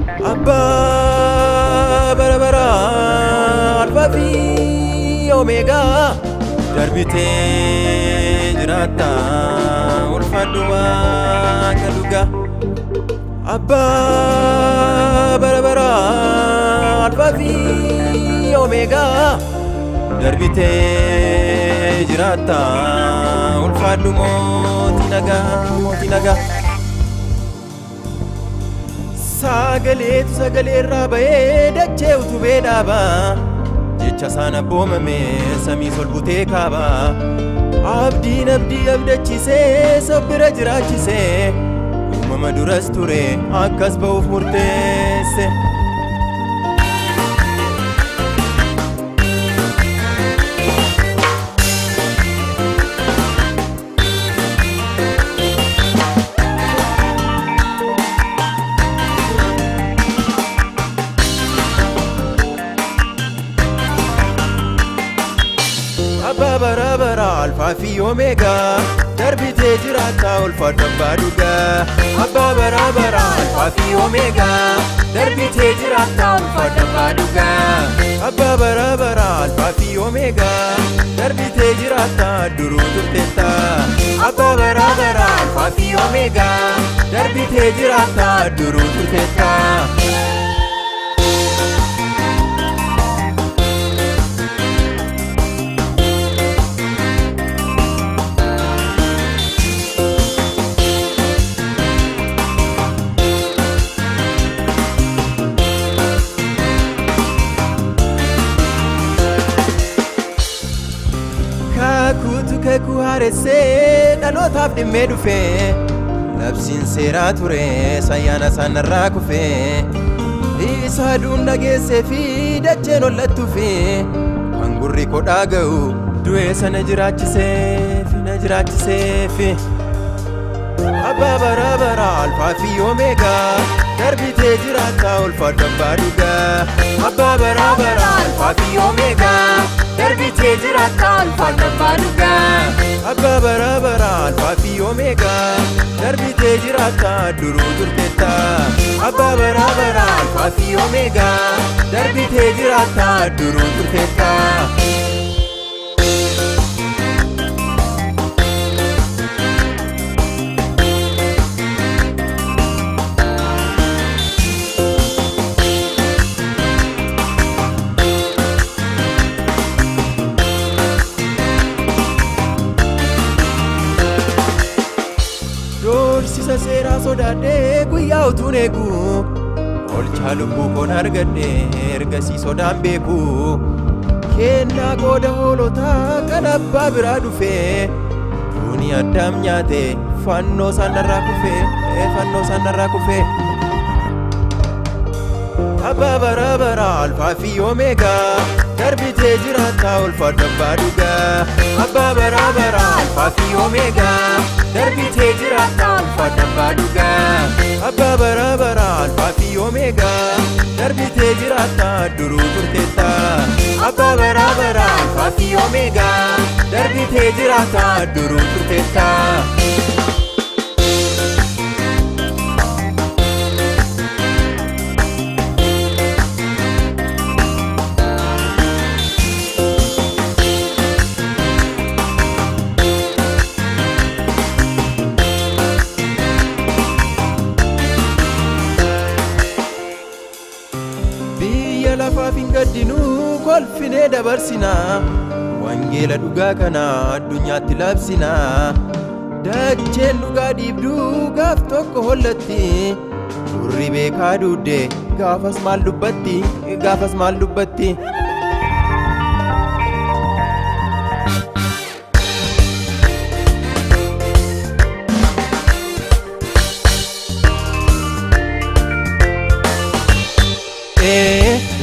Abba barabara alfa fi omega darbite jirata ulfaduma kaluga Abba barabara alfa fi omega darbite jirata ulfaduma tinaga Sagale rabaye dachee utubee dhaaba jecha sana boomame samii solbutee kaaba abdiin abdachiisee sabbira jiraachisee uumama duras ture akkas ba'uuf murteesse Abba barabara alfa fi omega darbite jirata ulfaduma duga Abba barabara alfa fi omega darbite jirata ulfaduma duga Abba barabara alfa fi omega darbite jirata duru turteta Abba barabara alfa fi omega darbite jirata duru turteta Kaku harese dhalotaaf dhimmee dhufe labsiin seeraa ture sayyaana sanarraa kufe isa aduun dhageessee fi dacheen hollattuufi kan gurri koo dhaga'u du'ee sana jiraachiseef Abba barabara alfa fi omega darbite jirata ulfaduma duga Abba barabara alfa fi omega darbite jirata ulfaduma duga Abba barabara alfa fi omega darbite jirata duru turteta Abba barabara alfa fi omega darbite jirata duru turteta Sisa seera sodaadhe guyyaa utuun eegu olchaa lubbuu koon argadhe ergasii sodaan beeku kennaa qooda hoolotaa kan abbaa biraa dhufe duuni addaam nyaate fannoo sanarraa kufe Abba barabara alfa fi omega darbite jirata ulfaduma duga Abba barabara alfa fi omega darbite jirata ulfaduma duga Abba barabara alfa fi omega darbite jirata duru turteta Abba barabara alfa fi omega darbite jirata duru turteta lafaaf hin gaddinu kolfinee dabarsina wangeela dhugaa kana addunyaatti labsina dacheen dhugaa dhiibduu gaaf tokko hollatti durri beekaa duudde gaafas maal dubbatti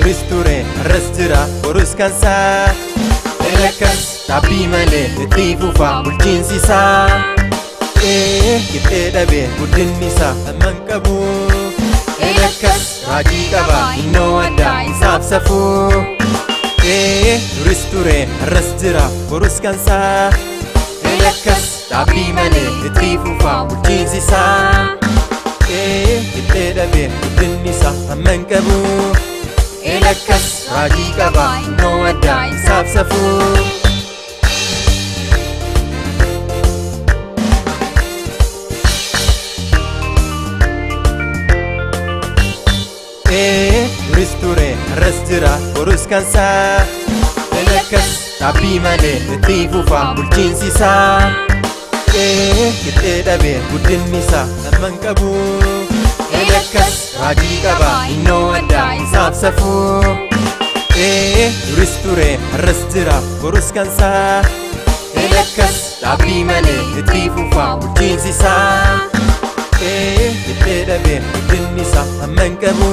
Risture restira borus kansa elekas tapi male tifufa bulchinsisa kite dhabe guddinisa manqabu elekas raajii qaba innoo adda isaaf safuu risture restira borus kansa elekas tapi male tifufa bulchinsisa itti dhabe guddinisa hamman qabu lakkas raajii qaba innoo addaa isaaf safuu risture rasjira borus kansa lakkas tapi male itti fufa bulchiinsisa itti dhabe guddinisa hamman qabu lakkas raajii qaba innoo addaa isaaf safuu risture rasjira borus kansa lakkas tapi male itti fufa bulchiinsisa itti dhabe guddinisa hamman qabu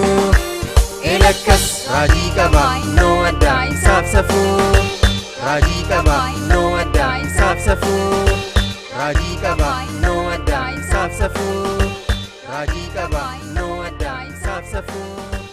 lakkas raajii qaba innoo addaa isaaf safuu raajii qaba innoo addaa isaaf safuu raajii qaba innoo addaa isaaf safuu raajii qaba innoo addaa isaaf safuu